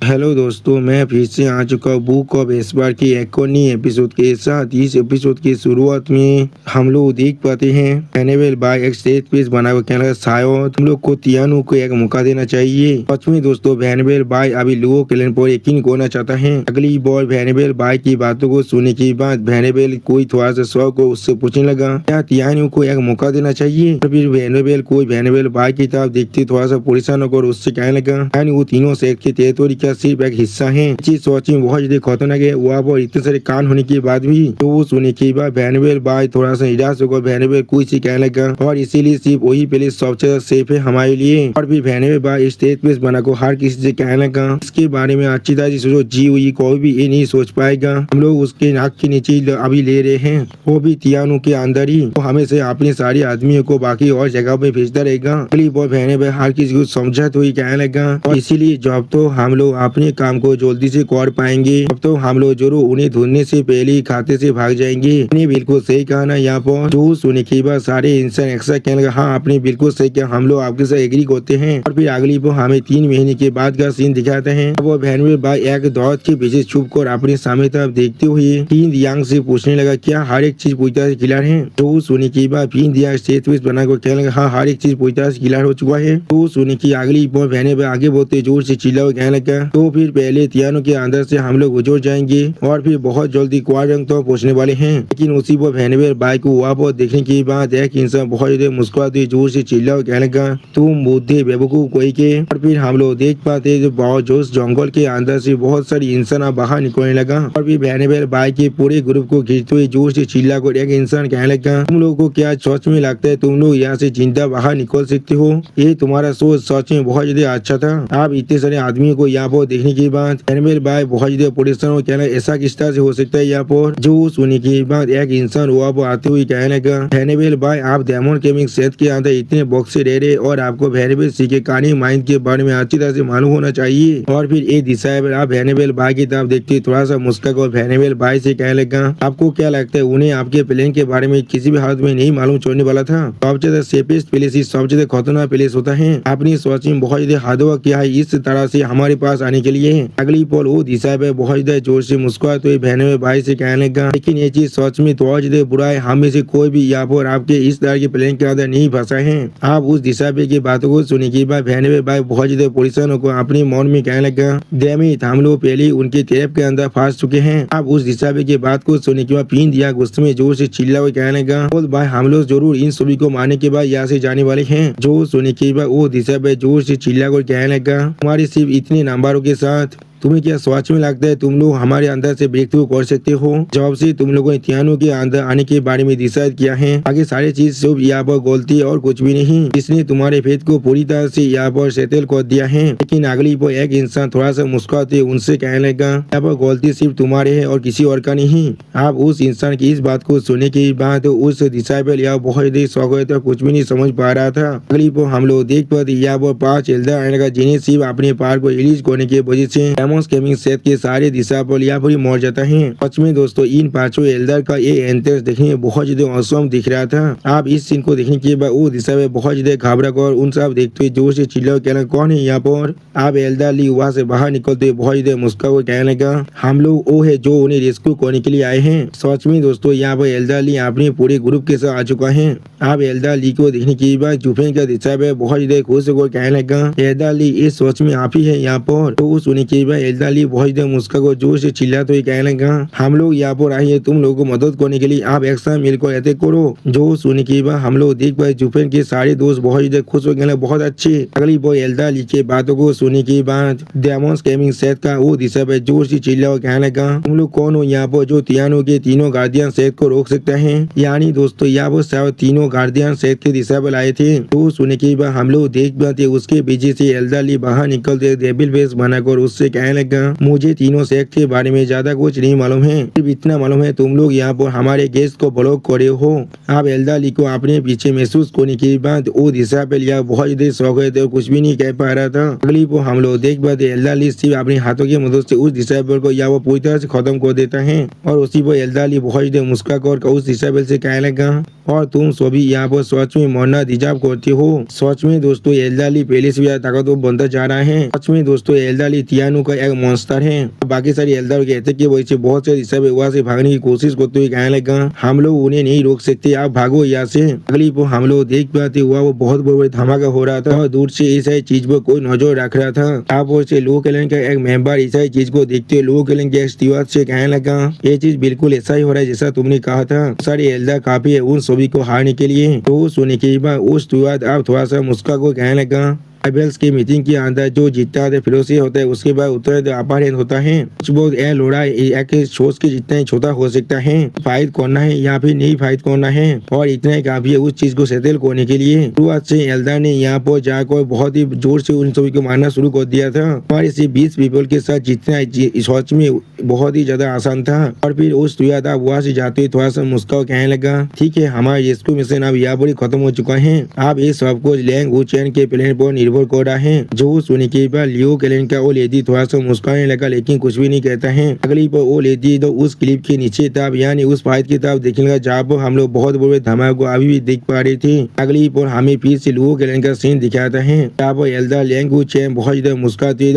Hello दोस्तों, मैं फिर से आ चुका हूँ बुक ऑफ एस्पर की एक और नई एपिसोड के साथ। इस एपिसोड की शुरुआत में हम लोग देख पाते हैं हैनिबल बाय एक स्टेज पीस बना हुआ कहना शायद हम लोग को तियानो को एक मौका देना चाहिए। सच में दोस्तों, हैनिबल बाय अभी लोगों के लिए पर यकीन करना चाहता है। अगली बार हैनिबल बाय की बातों को सुनने के बाद हैनिबल कोई थोड़ा सा शौक को उससे पूछने लगा क्या तियानो को एक मौका देना चाहिए। और फिर हैनिबल बाय की तरफ देखते थोड़ा सा परेशान होकर उससे कहने लगा यानी वो तीनों सेक्ट के टेरिटोरी का सिर्फ एक हिस्सा है। चीज सोच में बहुत ज्यादा खतरनाक है। वहाँ पर इतने सारे कान होने के बाद भी तो वो सुनने के बाद हैनिबल बाय थोड़ा सा निराश होकर हैनिबल कुछ ही कहने लगा और इसीलिए सिर्फ वही पहले सबसे ज्यादा सेफ है हमारे लिए। और फिर हैनिबल बाय स्टेज पे बना को हर किसी से कहने लगा इसके बारे में अच्छी तरह से सोचो, जी हुई कोई भी ये नहीं सोच पाएगा। हम लोग उसके नाक के नीचे अभी ले रहे हैं, वो भी तियानो के अंदर ही। वो हमेशा अपने सारे आदमियों को बाकी और जगह पे भेजता रहेगा। अगली बार हैनिबल हर किसी को समझा तो ही कहने लगा और इसीलिए जब तो हम लोग अपने काम को जल्दी से कर पाएंगे अब तो हम लोग जरूर उन्हें ढूंढने से पहले ही खाते से भाग जाएंगे। आपने बिल्कुल सही कहा ना। यहाँ पर जो सुनने के बाद सारे इंसान ऐसा कहने लगा हाँ आपने बिल्कुल सही किया, हम लोग आपके साथ एग्री करते हैं। और फिर अगली बार हमें 3 महीने के बाद का सीन दिखाते हैं। वो हैनिबल बाय एक दौड़ के पीछे छुप कर अपने सामने तरफ देखते हुए फिन दियांग से पूछने लगा क्या हर एक चीज पूरी तरह से क्लियर है। तो सुनने के बाद फिन दियांग स्टेज पे बनाकर कहने लगा हाँ हर एक चीज पूरी तरह से क्लियर हो चुका है। तो सुनने की अगली बार हैनिबल आगे बढ़ते जोर से चिल्ला कहने लगा तो फिर पहले तियानो के अंदर से हम लोग गुजर जाएंगे और फिर बहुत जल्दी क्वाड्रंग तो पहुंचने वाले हैं। लेकिन उसी पर हैनिबल बाय को वहाँ पर देखने के बाद एक इंसान बहुत ज्यादा मुस्कुराते जोर से चिल्ला कहने लगा तुम बुद्धि बेवकूफ कोई के। और फिर हम लोग देख पाते जो बहुत जोश जंगल के अंदर से बहुत सारी इंसान बाहर निकलने लगा। और फिर हैनिबल बाय के पूरे ग्रुप को घिरते हुए जोर से चिल्ला कर एक इंसान कहने लगा तुम लोगों को क्या सच में लगता है तुम लोग यहाँ से जिंदा बाहर निकल सकते हो? ये तुम्हारा सोच सच में बहुत ज्यादा अच्छा था। आप इतने सारे आदमियों को यहाँ पर देखने के बाद हैनिबल बाय बहुत ज्यादा परेशान हो कहना ऐसा किस तरह से हो सकता है। यहाँ पर जो सुनने के बाद एक इंसान वहाँ पर आते हुए कहने लगा हैनिबल बाय आप डायमंड गेमिंग सेट के अंदर इतने बॉक्स से रह रहे और आपको हैनिबल सी के कहानी माइंड के बारे में अच्छी तरह से मालूम होना चाहिए। और फिर ये दिशा पर आप हैनिबल बाय की तरफ देखते थोड़ा सा मुस्कुरा और हैनिबल बाय से कहने लगा आपको क्या लगता है उन्हें आपके प्लान के बारे में किसी भी हालत में नहीं मालूम छोड़ने वाला था? सबसे ज्यादा सेफेस्ट प्लेस ही सबसे ज्यादा खतरनाक प्लेस होता है। आपने सोच में बहुत ज्यादा हार्ड वर्क किया है इस तरह से हमारे पास आने के लिए। अगली पल वो दिशा पे बहुत ज्यादा जोर से मुस्कुराते हुए हैनिबल बाय से कहने लगा लेकिन ये चीज सच में तो ज्यादा बुरा है। हम में से कोई भी यहाँ पर आपके इस तरह के प्लान के अंदर नहीं फंसा है। आप उस दिशा पे की बातों को सुनने के बाद हैनिबल बाय बहुत ज्यादा परेशान होकर अपने मन में कहने लगा डैमिट हम लोग पहले ही उनके ट्रैप के अंदर फंस चुके हैं। आप उस दिशा पे की बात को सुनने के बाद पिन दिया गुस्से में जोर से चिल्ला हुआ कहने लगा भाई हम लोग जरूर इन सभी को मारने के बाद यहाँ से जाने वाले हैं। जो सुनने के बाद वो दिशा पे जोर से चिल्ला कर कहने लगा हमारे सिर्फ इतने नंबरों के साथ तुम्हें क्या सोच में लगता है तुम लोग हमारे अंदर से ब्रेक थ्रू कर सकते हो? जब से तुम लोगों ने तियानो के अंदर आने के बारे में डिसाइड किया है आगे सारी चीज सिर्फ यहाँ पर गलती और कुछ भी नहीं। इसने तुम्हारे फेथ को पूरी तरह से यहाँ पर सेटल कर दिया है। लेकिन अगली पर एक इंसान थोड़ा सा मुस्कुराते उनसे कहने लगा यहाँ पर गलती सिर्फ तुम्हारे है और किसी और का नहीं। आप उस इंसान की इस बात को सुनने के बाद उस दिशा पर यहाँ बहुत ही शौक था, कुछ भी नहीं समझ पा रहा था। अगली पर हम लोग देख पाते यहाँ पर 5 एल्डर आने लगा जिन्हें सिर्फ अपने पार को रिलीज करने की वजह से गेमिंग सेट के सारे दिशा पर यहाँ पर मर जाता है। सच में दोस्तों इन 5 एल्डर का ये एंट्रेंस देखने में बहुत ज्यादा औसम दिख रहा था। आप इस सीन को देखने के बाद वो दिशा में बहुत ज्यादा घबरा कर उन सब देखते हुए जोर से चिल्ला कहना कौन है यहाँ पर? आप एल्डर ली वहाँ से बाहर निकलते हुए बहुत ज्यादा मुस्कुरा हुआ कहने लगा हम लोग वो है जो उन्हें रेस्क्यू करने के लिए आए हैं। सच में दोस्तों यहाँ पर एल्डर ली अपने पूरे ग्रुप के साथ आ चुका है। आप एल्डर ली को देखने के बाद जुफेन का दिशा में बहुत ज्यादा खुश होकर कहने लगा एल्डर ली इस सोच में आप ही है यहाँ पर। तो सुनने के बाद एल्डर ली बहुत ज्यादा मुस्कुरा को जोर से चिल्ला तो कहने लगा हम लोग यहाँ पर आए हैं तुम लोगों को मदद करने के लिए, आप एक साथ मिलकर अटैक करो। जो सुनने के बाद हम लोग देख पाए जुफेन के सारे दोस्त बहुत ज्यादा खुश हो गए, बहुत अच्छे। अगली बार एल्डर ली के बातों को सुनने के बाद डायमंड गेमिंग सेट का वो दिशा पे जोर से चिल्ला और कहने लगा तुम लोग कौन हो यहाँ पर जो तियानो के तीनों गार्डियन सेट को रोक सकते हैं? यानी दोस्तों यहाँ पर शायद तीनों गार्डियन सेट के दिशा पर आए थे। तो सुनने के बाद हम लोग देख पाते उसके पीछे से एल्डर ली बाहर निकलते डेविल फेस बनाकर उससे कहने लगा मुझे तीनों सेक्ट के बारे में ज्यादा कुछ नहीं मालूम है, सिर्फ इतना मालूम है तुम लोग यहाँ पर हमारे गेस्ट को ब्लॉक करे हो। आप एल्डर ली को अपने पीछे महसूस करने के बाद वो दिशा पे लिया बहुत ज्यादा शौक है तो कुछ भी नहीं कह पा रहा था। अगली को हम लोग देख पाते एल्डर ली सिर्फ अपने हाथों की मदद से उस दिशा पर को या वो पूरी तरह से खत्म कर देता है। और उसी पर एल्डर ली बहुत ज्यादा मुस्कुरा कर उस दिशा पर से कहने लगा और तुम सभी यहाँ पर सच में मरना डिजर्व करते हो। सच में दोस्तों एल्डर ली पहले से ज्यादा ताकतवर बनता जा रहा है। सच में दोस्तों एल्डर ली तियानो का एक मॉन्स्टर है। बाकी सारे एल्डर कहते कि वो इसे बहुत से दिशा में वहाँ से भागने की कोशिश करते हुए कहने लगा हम लोग उन्हें नहीं रोक सकते, आप भागो यहाँ से। अगली वो हम लोग देख पाते हुआ वो बहुत बड़े धमाका हो रहा था और दूर से इस चीज पर कोई नजर रख रहा था। आप और से लोग एलन का एक मेंबर इस चीज को देखते हुए लोग एलन के स्टीवर्ड से कहने लगा ये चीज बिल्कुल ऐसा ही हो रहा है जैसा तुमने कहा था। सारे एल्डर काफी है उन सभी को हारने के लिए। तो सुनने के बाद उस स्टीवर्ड आप थोड़ा सा मुस्का को कहने लगा राइवल्स की मीटिंग के अंदर जो जीतता है फिर से होता है, उसके बाद उत्तर अपार होता है। कुछ बहुत ए लोड़ा एक सोच के जितना ही छोटा हो सकता है, फाइट करना है या फिर नहीं फाइट करना है और इतना ही काफी है उस चीज को सेटल करने के लिए। शुरुआत से एल्डर ने यहाँ पर जाकर बहुत ही जोर से उन सभी को मारना शुरू कर दिया था और इसे 20 पीपल के साथ जीतना सोच में बहुत ही ज्यादा आसान था। और फिर उस वहाँ से जाते हुए थोड़ा सा मुस्कान कहने लगा ठीक है हमारा रेस्क्यू मिशन अब यहाँ पर खत्म हो चुका है, आप इस सब कुछ लैंग वुचेन के प्लेन पर निर्भर कर रहा है। जो सुनने के बाद लियो केलन का वो लेडी थोड़ा सा मुस्कुराने लगा लेकिन कुछ भी नहीं कहता है। अगली पर वो लेडी तो उस क्लिप के नीचे तब यानी उस फाइट की तरफ देखने लगा जहाँ पर हम लोग बहुत बड़े धमाके को अभी भी देख पा रहे थे। अगली पर हमें फिर से लियो केलन का सीन दिखाता है जहाँ पर एल्डर लैंग वुचेन बहुत ज्यादा मुस्कुराते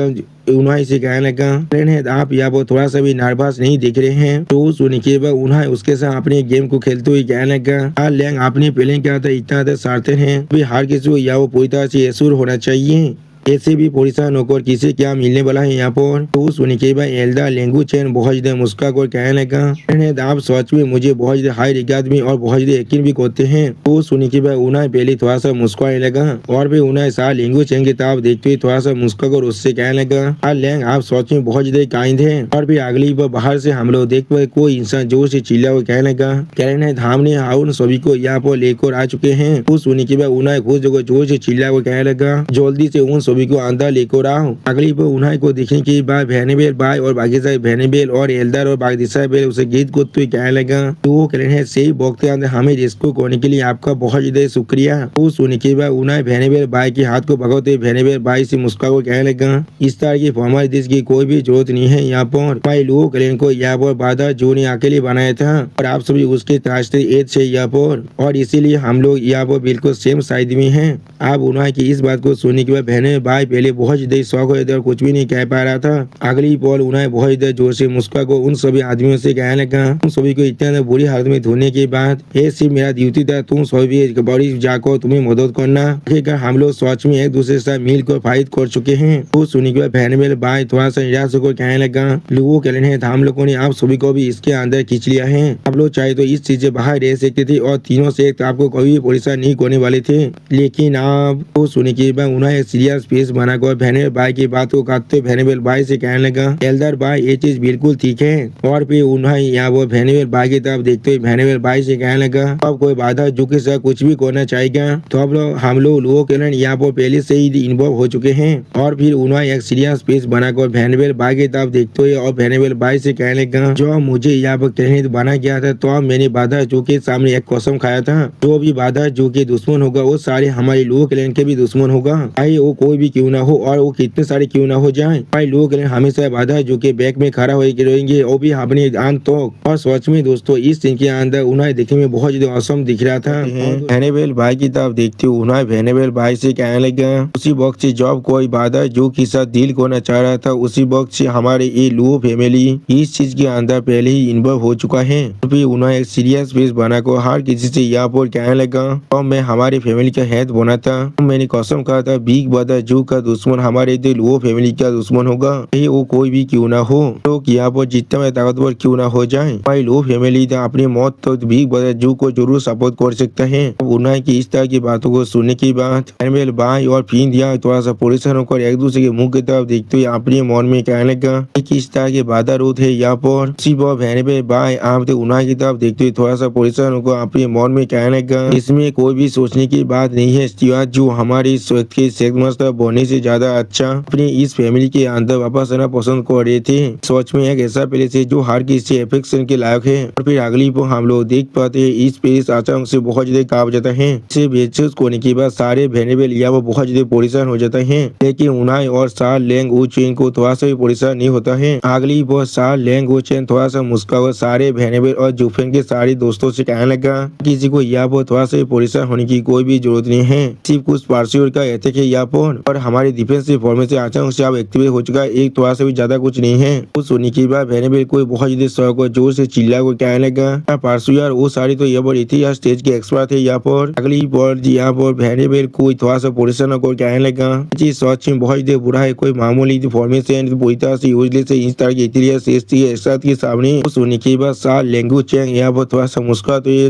उन्हें से कहने लगा आप यहाँ पर थोड़ा सा भी नर्वस नहीं दिख रहे हैं। तो सुनने के बाद उन्हें उसके साथ अपने गेम को खेलते हुए कहने लगा लैंग आपने पहले क्या था इतना ज्यादा सार्थक है, हर किसी को यहाँ पूरी तरह से एश्योर होना चाहिए, ऐसे भी परेशान होकर किसे क्या मिलने वाला है यहाँ पर। तो सुनने के बाद एल्डर लेंगू चैन बहुत ज्यादा मुस्कुरा कर कहने लगा आप सच में मुझे बहुत ज्यादा हाई रिगार्ड में और बहुत ज्यादा यकीन भी करते हैं। तो सुनने के बाद उन्हें पहले थोड़ा सा मुस्कुराने लगा और फिर उन्हें साथ लेंगू चैन की तरफ देखते हुए थोड़ा सा मुस्कुरा कर उससे कहने लगा लैंग आप सच में बहुत ज्यादा काइंड है। और फिर अगली बार बाहर से हम लोग देख पाए कोई इंसान जोर से चिल्ला हुआ कहने लगा हमने उन सभी को यहाँ पर लेकर आ चुके हैं। तो सुनने के बाद उन्हें खुद जगह जोर से चिल्ला हुआ कहने लगा जल्दी से उन सभी को अंदर लेकर आओ। अगली पर उन्हें को देखने के बाद वेनेबल भाई और बाकी सारे वेनेबल और एल्डर और बाकी सारे उसे गीत को तो कहने लगा तो वो कह रहे हैं सही वक्त के अंदर हमें रेस्क्यू करने के लिए आपका बहुत ज्यादा शुक्रिया। तो सुनने के बाद उन्हें वेनेबल भाई के हाथ को भगाते वेनेबल भाई से मुस्कुरा को कहने लगा इस तरह की हमारे देश की कोई भी जरूरत नहीं है, यहाँ पर भाई लोग कल्याण को यहाँ पर बाधा जो ने अकेले बनाया था और आप सभी उसके रास्ते एज से यहाँ पर और इसीलिए हम लोग यहाँ पर बिल्कुल सेम साइड में हैं। आप उन्हें की इस बात को सुनने के बाद बहने भाई पहले बहुत ज्यादा शौक हो और कुछ भी नहीं कह पा रहा था। अगली पल उन्हें बहुत ज्यादा जोर से मुस्कुरा को उन सभी आदमियों से कहने लगा उन सभी को इतना बुरी हालत में धोने के बाद ये सिर्फ मेरा ड्यूटी था, तुम सभी बड़ी जाकर तुम्हें मदद करना। हम लोग सच में एक दूसरे के साथ मिलकर फाइट कर चुके हैं। तो सुनने के बाद बहन भाई थोड़ा सा निराश होकर कहने लगा लोगों के लिए हम लोगों ने आप सभी को भी इसके अंदर खींच लिया है, आप लोग चाहे तो इस चीज से बाहर रह सकते थे और तीनों से आपको कभी भी परेशान नहीं करने वाले थे, लेकिन आप तो सुनने के बाद उन्हें सीरियस फेस बनाकर बहन भाई की बात को काटते वेनेबल भाई से कहने लगा एल्डर भाई ये चीज बिल्कुल ठीक है। और फिर उन्हें यहाँ वो वेनेबल भाई की तरफ देखते हुए वेनेबल भाई से कहने लगा अब कोई बाधा जो के साथ कुछ भी करना चाहेगा तो अब हम लोगों के यहाँ पर पहले से ही इन्वॉल्व हो चुके हैं। और फिर उन्हें एक सीरियस फेस बनाकर वेनेबल भाई की तरफ देखते हुए और वेनेबल भाई से कहने लगा जो मुझे यहाँ पर कहने बना गया था तो मैंने बाधा जो के सामने एक कसम खाया था जो भी बाधा जो के दुश्मन होगा वो सारे हमारे लोगों के भी दुश्मन होगा, भाई वो कोई भी क्यों ना हो और वो कितने सारे क्यों ना हो जाए, भाई लोग हमेशा बाधा जो के बैक में खड़ा होकर रहेंगे वो भी अपने अंत तक। और सच में दोस्तों इस सीन के अंदर उन्हें देखने में बहुत ज्यादा औसम दिख रहा था। वेनेबल भाई की तरफ देखते हुए उन्हें वेनेबल भाई से कहने लगा उसी वक्त से जब कोई बाधा जो के साथ डील करना चाह रहा था उसी वक्त से हमारे ये लुओ फैमिली इस चीज के अंदर पहले ही इन्वॉल्व हो चुका है। फिर उन्हें एक सीरियस फेस बनाकर हर किसी से यहाँ पर कहने लगा और मैं हमारे फैमिली का हेड बना था, मैंने कसम कहा था बिग बाधा जो का दुश्मन हमारे वो फैमिली का दुश्मन होगा, वो कोई भी क्यों ना हो, तो यहाँ पर जितना में ताकतवर क्यों ना हो जाए, भाई लो फैमिली अपनी मौत तो बिग बाधा जो को जरूर सपोर्ट कर सकता है। उन्हें की इस तरह की बातों को सुनने के बाद वेनेबल भाई और फिर दिया थोड़ा सा परेशान होकर एक दूसरे के मुंह की तरफ देखते हुए अपने मन में कहने लगा किस तरह के बाधा रोध है यहाँ पर। वेनेबल भाई आप तो उन्हें की तरफ देखते हुए थोड़ा सा परेशान होकर अपने मन में कहने लगा इसमें कोई भी सोचने की बात नहीं है, जो हमारी सेक्ट बोने से ज्यादा अच्छा अपनी इस फैमिली के अंदर वापस आना पसंद कर रहे थे। सोच में एक ऐसा प्लेस है जो हर किसी एफेक्शन के लायक है। और फिर अगली को हम लोग देख पाते हैं इस प्लेस अचानक से बहुत ज्यादा काब जाता है, इसे बेचूस करने के बाद सारे वेनेबल या वो बहुत ज्यादा परेशान हो जाता है, लेकिन उन्हें और साल लैंग वो चेन को थोड़ा सा भी परेशान नहीं होता है। अगली वो साल लैंग वो चेन थोड़ा सा मुस्कुरा सारे वेनेबल और जुफेन के सारे दोस्तों से कहने लगा किसी को यहाँ पर थोड़ा सा परेशान होने की कोई भी जरूरत नहीं है, सिर्फ कुछ पार्सियों का एतक है यहाँ पर और हमारी डिफेंसिव फॉर्मेशन अचानक से अब एक्टिवेट हो चुका है, एक थोड़ा सा भी ज्यादा कुछ नहीं है। वो सुनने के बाद वेनेबल कोई बहुत ज्यादा शौक और जोर से चिल्ला को कहने लगा, पार्सू यार वो सारी तो ये बड़ी थी यार, स्टेज के एक्सपर्ट थे यहाँ पर। अगली बार यहाँ पर वेनेबल कोई थोड़ा सा पोजिशन को कहने लगा, जी सच में बहुत ज्यादा बुरा है, कोई मामूली फॉर्मेशन पूरी तरह से यूजलेस से इस तरह की इतनी शेष थी एक के सामने। वो सुनने के बाद साल लेंगू चेंग यहाँ पर थोड़ा सा मुस्कुरा तो ये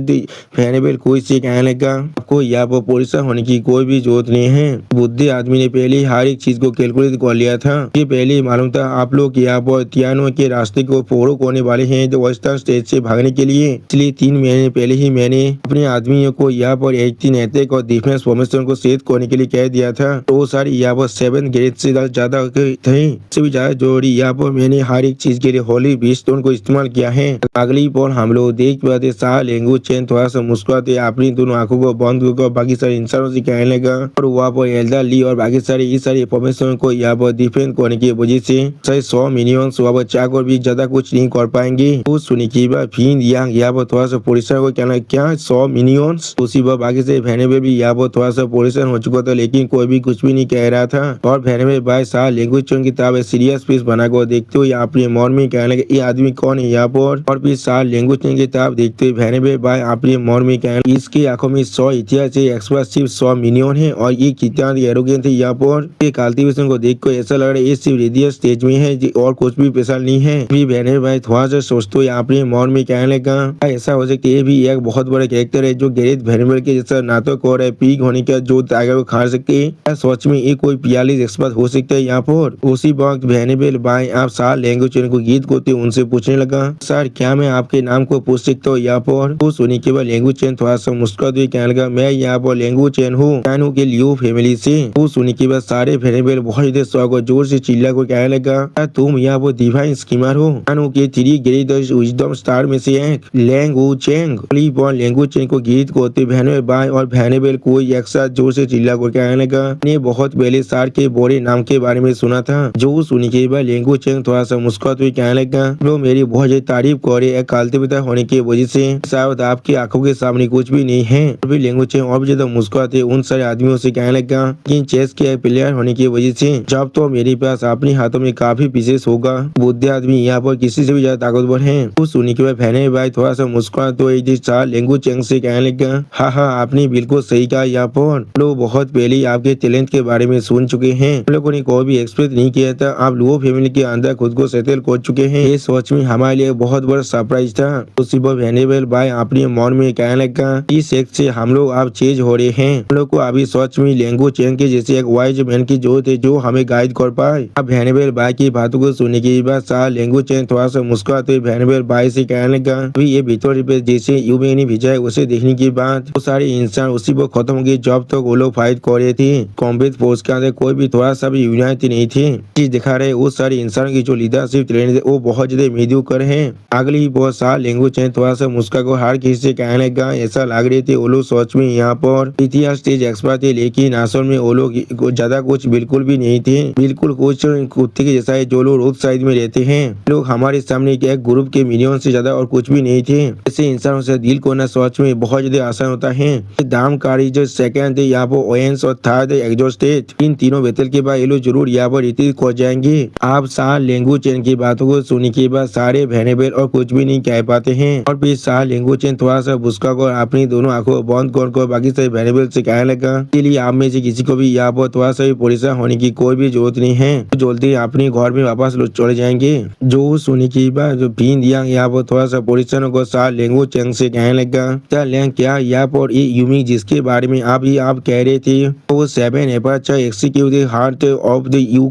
वेनेबल कोई से कहने लगा, आपको यहाँ पर पोजिशन होने की कोई भी जरूरत नहीं है। बुद्धि आदमी ने पहले हर एक चीज को कैलकुलेट कर लिया था। ये पहले ही मालूम था आप लोग यहाँ पर तियानो के रास्ते को फोड़ो होने वाले हैं तो वेस्टर्न स्टेज से भागने के लिए, इसलिए 3 महीने पहले ही मैंने अपने आदमियों को यहाँ पर 18 अटैक और डिफेंस फॉर्मेशन को सेट करने के लिए कह दिया था। तो वो सारी यहाँ पर 7 ग्रेड से ज्यादा थे, इससे भी ज्यादा जरूरी यहाँ पर मैंने हर एक चीज के लिए होली बीस्टोन को इस्तेमाल किया है। अगली बार हम लोग देख पाते साल लेंगू चैन थोड़ा सा मुस्कुराते अपनी दोनों आंखों को बंद कर बाकी सारे इंसानों से कहने लगा, और वहाँ पर एल्डर ली और बाकी सारे इस सारी फॉर्मेशन को यहाँ पर डिफेंड करने की वजह से 100 मिनियंस वहाँ पर चाकर भी ज्यादा कुछ नहीं कर पाएंगे। तो सुनी की बात फिर यहाँ पर थोड़ा सा पोजिशन को कहना क्या 100 मिनियंस, उसी बार बाकी से वेनेबल भी यहाँ पर थोड़ा सा पोजिशन हो चुका था, लेकिन कोई भी कुछ भी नहीं कह रहा था। और वेनेबल भाई साल लैंग्वेज चैन की तरफ सीरियस पीस बना कर देखते हुए अपने मन में कहने लगे ये आदमी कौन है यहाँ पर। और फिर साल लैंग्वेज चैन की तरफ देखते हुए वेनेबल भाई अपने मन में कहने इसकी आंखों में 100 इतिहास है, एक्सपर्ट सिर्फ 100 मिनियन है और ये कितना एरोगेंट है यहाँ पर। ये कल्टीवेशन को देख कर ऐसा लग रहा है ये सिर्फ रेडियस स्टेज में है और कुछ भी स्पेशल नहीं है। फिर वेनेबल भाई थोड़ा सा सोचते हुए अपने मन में कहने लगा ऐसा हो सकता है ये भी एक बहुत बड़ा कैरेक्टर है जो गैरेथ वेनेबल के जैसा नाटक हो रहा है, पीक होने का जो टाइगर को खा सकते हैं। सोच में ये कोई 42 एक्सपर्ट हो सकता है यहाँ पर। उसी वक्त वेनेबल भाई आप साल लैंग्वेज चैन को गीत गाते उनसे पूछने लगा, सर क्या मैं आपके नाम को पूछ सकता हूँ यहाँ पर। तो सुनी के बाद लैंग्वेज चैन थोड़ा सा मुस्कुराते हुए कहने लगा मैं यहाँ पर लैंग्वेज चैन हूँ चाइनो के लियो फैमिली से। वो सुनी के बाद सारे वेनेबल बहुत ज्यादा शौक और जोर से चिल्ला को कहने लगा तुम यहाँ पर डिवाइन स्कीमर हो, चाइनो के 3 ग्रेट विजडम स्टार में से एक लैंग्वेज चैन। लैंग्वेज चैन को गीत गाते वेनेबल भाई और वेनेबल को एक साथ जोर से चिल्ला को कहने लगा ने बहुत पहले सार के बोरे नाम के बारे में सुना था। जो सुनी के बाद लैंग्वेज चैन थोड़ा सा मुस्कुराते हुए कहने लगा लोग मेरी बहुत ज्यादा तारीफ करे एक काल्तिपिता होने की वजह से शायद आपकी आंखों के सामने कुछ भी नहीं है। फिर लैंग्वेज चैन और भी ज्यादा मुस्कुराते उन सारे आदमियों से कहने लगा कि चेस के प्लेयर होने की वजह से जब तो मेरे पास अपने हाथों में काफी विशेष होगा, बुद्धि आदमी यहाँ पर किसी से भी ज्यादा ताकतवर है। तो सुनी के बाद वेनेबल भाई थोड़ा सा मुस्कुरा तो लैंग्वेज चैन से कहने लगा हाँ आपने बिल्कुल सही कहा, यहाँ पर लोग बहुत पहले आपके टैलेंट के बारे में सुन चुके हैं, हम लोगों ने कोई भी एक्सपेक्ट नहीं किया था आप लुओ फैमिली के अंदर खुद को सेटल कर चुके हैं। ये सोच में हमारे लिए बहुत बड़ा सरप्राइज था। उसी पर वेनेबल भाई अपने मन में कहने लगा इस एक से हम लोग अब चेंज हो रहे हैं, हम लोग को अभी सोच में लैंग्वेज चैन के जैसे एक वाइज मैन की जरूरत है जो हमें गाइड कर पाए। अब वेनेबल भाई की बातों को सुनने के बाद साल लैंग्वेज चैन थोड़ा सा मुस्कुराते वेनेबल भाई से कहने लगा ये भीतर जैसे यू मैंने भेजा है उसे देखने के बाद वो सारे इंसान उसी पर खत्म हो गए जब तक वो लोग फाइट कर रहे थे। कॉम्बैट फोर्स के अंदर कोई भी थोड़ा सा भी यूनाइट नहीं थे। चीज दिखा रहे उस सारे इंसानों की जो लीडरशिप ट्रेंड है वो बहुत ज्यादा मीडियोकर है। अगली बहुत साल लैंग्वेज चैन थोड़ा सा मुस्का को हर किसी से कहने लगा ऐसा लग रहे थे वो लोग सोच में यहाँ पर इतिहास स्टेज एक्सपर्ट थे, लेकिन असल में वो लोग ज्यादा कुछ बिल्कुल भी नहीं थे, बिल्कुल कुछ कुत्ते के जैसा है जो लोग रोड साइड में रहते हैं। लोग हमारे सामने एक ग्रुप के मिलियन से ज्यादा और कुछ भी नहीं थे। ऐसे इंसानों से डील करना सोच में बहुत ज्यादा आसान होता है। दामकारी जो सेकंड थे यहाँ पर ओएंस और थर्ड एग्जॉस्टेड, इन तीनों बैटल के बाद ये लोग जरूर यहाँ पर रीति खो जाएंगे। आप साल लैंग्वेज चैन की बातों को सुनने के बाद सारे वेनेबल और कुछ भी नहीं कह पाते हैं। और फिर साल लैंग्वेज चैन थोड़ा सा भुसका कर अपनी दोनों आंखों बंद कर बाकी सारे वेनेबल से कहने लगा के लिए आप में से किसी को भी यहाँ पर थोड़ा सा भी परेशान होने की कोई भी जरूरत नहीं है, तो जल्दी अपने घर में वापस चले जाएंगे। जो सुनने की बात जो भीन दिया यहाँ पर थोड़ा सा परेशान को साल लैंग्वेज चैन से कहने लगा क्या यहाँ पर ये यूमी जिसके बारे में आप कह रहे थे वो 7 aperture executive heart of the यू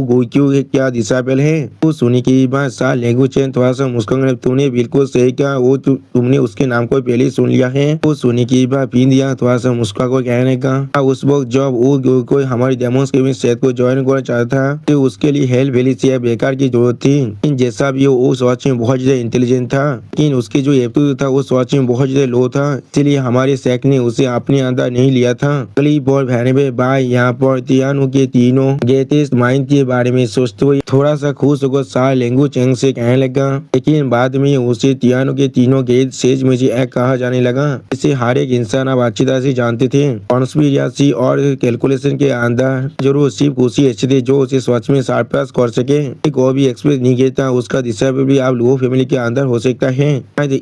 गोक्यू क्या डिसेबल है। वो सुनने की बात साल लैंग्वेज चैन थोड़ा सा मुस्कुरा तूने बिल्कुल सही कहा, वो तुमने उसके नाम को पहले सुन लिया है। वो सुनने की बात भीन दिया थोड़ा सा मुस्कुरा को कहने का उस वक्त जब वो कोई हमारी डेमोन्स्ट्रेशन सेट को ज्वाइन करना चाहता था तो उसके लिए हेल्प वेली से बेकार की जरूरत थी। जैसा भी वो सोच में बहुत ज्यादा इंटेलिजेंट था, लेकिन उसके जो एप्टीट्यूड था वो सोच में बहुत ज्यादा लो था, इसलिए हमारे सेक ने उसे अपने अंदर नहीं लिया था। अगली बार वेनेबल भाई यहाँ पर तियानो के तीनों ग्रेटेस्ट माइंड के बारे में सोचते हुए थोड़ा सा खुश होकर साल लैंग्वेज चैन से कहने लगा, लेकिन बाद में उसे तियानो के तीनों ग्रेट सेज में से एक कहा जाने लगा। इसे हर एक इंसान अब अच्छी तरह से जानते थे। कॉन्स्पिरेसी और कैलकुलेशन के अंदर जरूर सिर्फ उसी स्थिति जो उसे सच में सरपास कर सके। कोई भी एक्सप्रेस नहीं कहता उसका दिशा भी आप लुओ फैमिली के अंदर हो सकता है।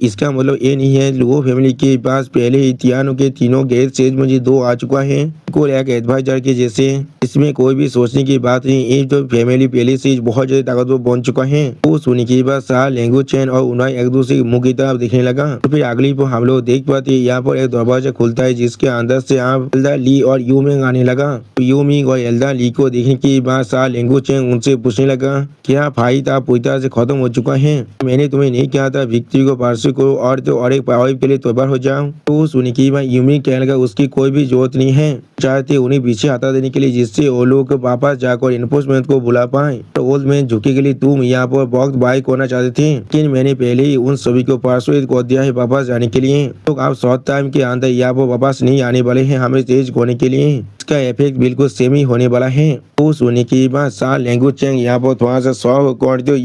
इसका मतलब ये नहीं है लुओ फैमिली के पास पहले ही तियानो के तीनों गैस सेज मुझे 2 आ चुका है, को एक एडवाइजर के जैसे। इसमें कोई भी सोचने की बात नहीं, एक तो फैमिली पहले से बहुत ज्यादा ताकतवर बन चुका है। वो सुनने के बाद सा लेंगू चैन और उन्हें एक दूसरे के मुंह की तरफ देखने लगा। तो फिर अगली पर हम लोग देख पाते यहाँ पर एक दरवाजा खुलता है जिसके अंदर से आप एल्डा ली और यूमिंग आने लगा। तो यूमिंग और एल्डा ली को देखने के बाद सा लेंगू चैन उनसे पूछने लगा क्या फाइट आप पूरी तरह से खत्म हो चुका है? मैंने तुम्हें नहीं कहा था विक्ट्री को पार्सल करो और तो और एक पावर के लिए तैयार हो जाओ। तो सुनने के बाद यूमिंग कहने लगा उसकी कोई भी जरूरत नहीं है, चाहते उन्हें पीछे हटा देने के लिए जिससे वो लोग वापस जाकर इन्फोर्समेंट को बुला पाए। तो ओल्ड मैन झुके के लिए तुम यहाँ पर वक्त बाइक होना चाहते थे, लेकिन मैंने पहले ही उन सभी को परसुएट कर दिया है वापस जाने के लिए। तो आप शॉर्ट टाइम के अंदर यहाँ पर वापस नहीं आने वाले हैं हमें तेज होने के लिए। इसका इफेक्ट बिल्कुल सेम ही होने वाला है। तो सुनने के बाद सा लेंगू चैंग यहाँ पर थोड़ा सा शौक कर दो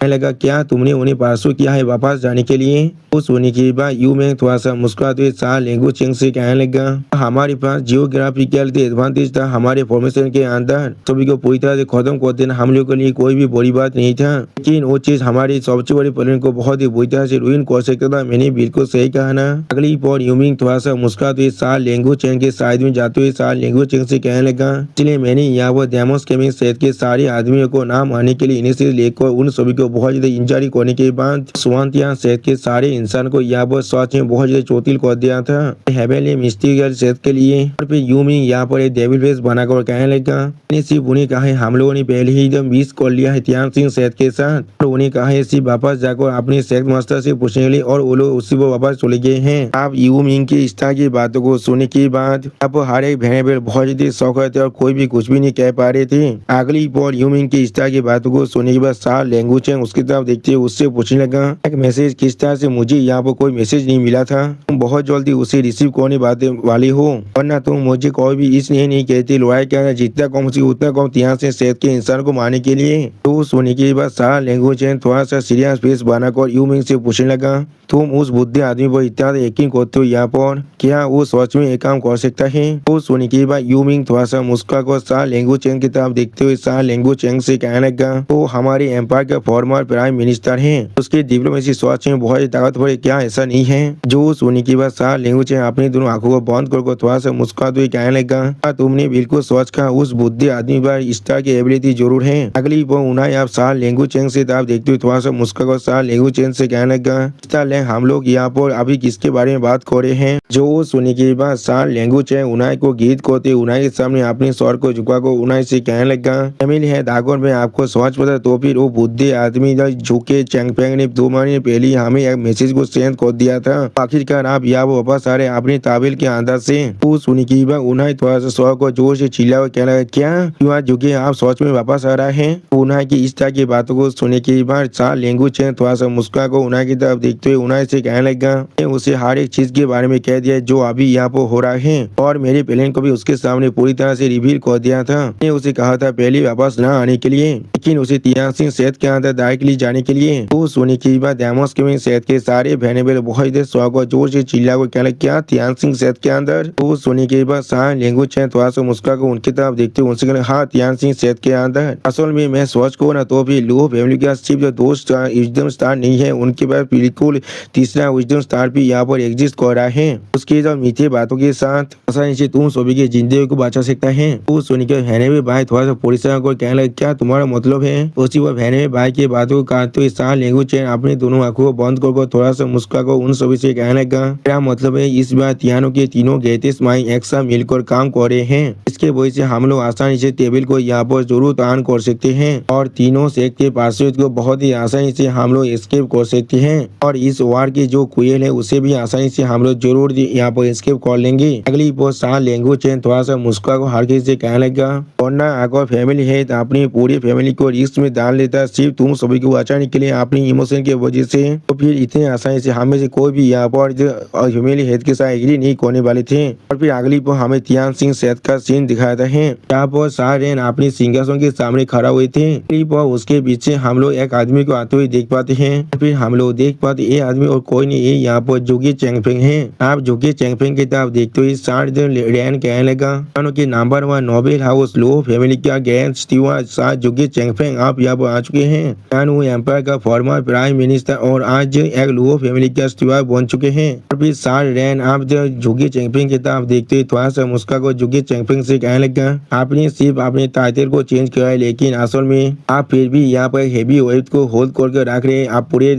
लगा क्या तुमने उन्हें परसू किया है वापस जाने के लिए? तो सुनने के बाद यू में थोड़ा सा मुस्कुराते हुए सा लेंगू चैंग से कहने लगा हमारे पास जियोग्राफिकल एडवांटेज था, हमारे फॉर्मेशन के अंदर सभी को पूरी तरह से खत्म कर देना हम लोग के लिए कोई भी बड़ी बात नहीं था, लेकिन वो चीज हमारी सबसे बड़ी प्लान को बहुत ही बुरी तरह से रुइन कर सकता था। मैंने बिल्कुल सही कहा ना। अगली पर यूमिंग थोड़ा सा मुस्कुराते हुए सा लेंगू चैंग के साइड में जाते हुए सा लेंगू चैंग से कहने लगा इसलिए मैंने यहाँ पर डेमोस केमिंग सेट के सारे आदमियों को नाम आने के लिए इनिशिएटिव लेकर उन सभी को बहुत ज्यादा इंजारी करने के बाद स्वांतिया सेट के सारे इंसान को यहाँ पर सच में बहुत ज्यादा चोटिल कर दिया था हेवेली मिस्टीरियल सेट के लिए। और फिर यूमिंग यहाँ पर एक डेविल फेस बनाकर कहने लगा मैंने सिर्फ उन्हें कहा है हम लोगों ने पहले ही एकदम मिस कर लिया है तियान सिंह सेट के साथ, और उन्हें कहा है सिर्फ वापस जाकर अपने सेट मास्टर से पूछने के लिए और वो लोग उसी को वापस चले गए हैं। आप यूमिंग की इस तरह की बातों को सुनने के बाद अब हर एक भेड़ बहुत ज्यादा शौक थे और कोई भी कुछ भी नहीं कह पा रहे थे। अगली पर यूमिंग की इस तरह की बातों को सुनने के बाद सा लेंगू चैंग उसकी तरफ देखते हुए उससे पूछने लगा एक मैसेज किस तरह से मुझे यहाँ पर कोई मैसेज नहीं मिला था, तुम बहुत जल्दी उसे रिसीव करने वाले हो वरना तुम मुझे कोई भी इसलिए नहीं कहते लड़ाई क्या जितना कम से उतना कम यहाँ से सेहत के इंसान को मारने के लिए। तो सुनने के बाद सा लेंगू चैंग थोड़ा सा सीरियस फेस बनाकर यूमिंग से पूछने लगा तुम उस बुद्धि आदमी पर इतना यकीन करते हो यहाँ पर क्या वो सच में एक काम कर सकता है? तो सुनने के बाद यूमिंग थोड़ा सा मुस्कुरा कर सा लेंगू चैंग की तरफ देखते हुए सा लेंगू चैंग से कहने लगा तो हमारे एम्पायर के फॉर्मर प्राइम मिनिस्टर हैं, उसकी डिप्लोमेसी सच में बहुत ताकतवर है क्या ऐसा नहीं है? जो सुनने के बाद सा लेंगू चैंग अपनी दोनों आंखों को बंद कर थोड़ा सा मुस्कुराते हुए कहने लगा तुमने बिल्कुल सच कहा उस बुद्धि आदमी पर इस तरह की एबिलिटी जरूर है। अगली पर उन्हें आप सा लेंगू चैंग से तरफ देखते हुए थोड़ा सा मुस्कुरा कर सा लेंगू चैंग से कहने लगा हम लोग यहाँ पर अभी किसके बारे में बात कर रहे हैं? जो सुनने के बाद सा लेंगू चैंग उन्हें को गीत करते उन्हें के सामने अपने स्वर को झुका को उन्हें से कहने लगा फैमिली है दागोर में आपको सोच पता तो फिर वो बुद्धि आदमी झुके चैंगपेंग ने 2 महीने पहले हमें एक मैसेज को सेंड कर दिया था, आखिरकार आप यहाँ वापस आ रहे अपने ताबिल के अंदर से। तो सुनने के बाद उन्हें थोड़ा सा स्वर को जोर से चिल्ला और कहने लगा क्या क्यों झुके आप सोच में वापस आ रहा है? उन्हें की इस तरह की बातों को सुनने के बाद सा लेंगू चैंग थोड़ा सा मुस्कुरा को उन्हें की तरफ देखते हुए उन्हें से कहने लगा उसे हर एक चीज के बारे में कह दिया जो अभी यहाँ पर हो रहा है और मेरे प्लान को भी उसके सामने पूरी तरह से रिवील कर दिया था। मैंने उसे कहा था पहले वापस न आने के लिए लेकिन उसे तियान सिंह सेहत के अंदर डायरेक्टली जाने के लिए। तो सुनने के बाद डेमोस के सेहत के सारे भेनेबल बहुत स्वागत जोर से चिल्ला को कहना क्या तियान सिंह सेहत के अंदर? तो सुनने के बाद सा लेंगू चैंग थोड़ा सा मुस्कुरा को उनकी तरफ देखते उनसे कहना हाँ तियान सिंह सेहत के अंदर। असल में मैं सोच को ना तो भी लुओ फैमिली का सिर्फ जो 2 विजडम स्टार नहीं है उनके पास बिल्कुल तीसरा विजडम स्टार भी यहाँ पर एग्जिस्ट कर रहा है। उसके जो मीठे बातों के साथ आसानी से तुम सभी की जिंदगी को बचा सकता है। तो सुन के भेनेबल भाई थोड़ा सा परिश्रम को कहने लगा क्या तुम्हारा मतलब है? उसी वह भेनेबल भाई की बातों को काटते हुए सा लेंगू चैंग अपने दोनों आंखों को बंद कर थोड़ा सा मुस्कुरा को उन सभी से कहने लगा मेरा मतलब है इस बार तियानो के तीनों ग्रेटेस्ट माइंड एक साथ मिलकर काम कर रहे हैं, इसके वजह से हम लोग आसानी से टेबल को यहाँ पर जरूर तान कर सकते हैं और तीनों सेक्ट के पार्षद को बहुत ही आसानी से हम लोग एस्केप कर सकते हैं और इस वार की जो कुएल है उसे भी आसानी से हम लोग जरूर यहाँ पर एस्केप कर लेंगे। अगली पोस्ट सा लेंगू चैंग थोड़ा सा मुस्कुरा को हर किसी से कहने लगा वरना अगर फैमिली है तो अपनी पूरी फैमिली को रिस्क में डाल लेता सिर्फ तुम सभी को बचाने के लिए अपनी इमोशन की वजह से, तो फिर इतने आसानी से हमें से कोई भी यहाँ पर फैमिली हेड के साथ एग्री नहीं करने वाले थे। और फिर अगली पर हमें तियान सिंह सेहत का सीन दिखाता है यहाँ पर शाह रेन अपनी सिंहासन के सामने खड़ा हुए थे। अगली पर उसके पीछे हम लोग एक आदमी को आते हुए देख पाते हैं। फिर हम लोग देख पाते ये आदमी और कोई नहीं ये यहाँ पर जोगी चैंगफेंग है। आप जोगी चैंगफेंग की तरफ देखते हुए शाह रेन कहने लगा यानी कि नंबर 1 नोबेल हाउस लो फैमिली का गेस्ट स्टीवर्ड शाह जुगे चेंगफेंग आप यहाँ पर आ चुके हैं। यानी वो एम्पायर का फॉर्मर प्राइम मिनिस्टर और आज एक लो फैमिली का स्टीवर्ड बन चुके हैं। और फिर शाह रैन आप जुगे चेंगफेंग की तरफ देखते हुए थोड़ा सा मुस्का को जुगे चेंगफेंग से कहने लगा, आपने सिर्फ अपने टाइटल को चेंज किया है लेकिन असल में आप फिर भी यहाँ पर हेवी वेट को होल्ड करके रख रहे हैं। आप पूरे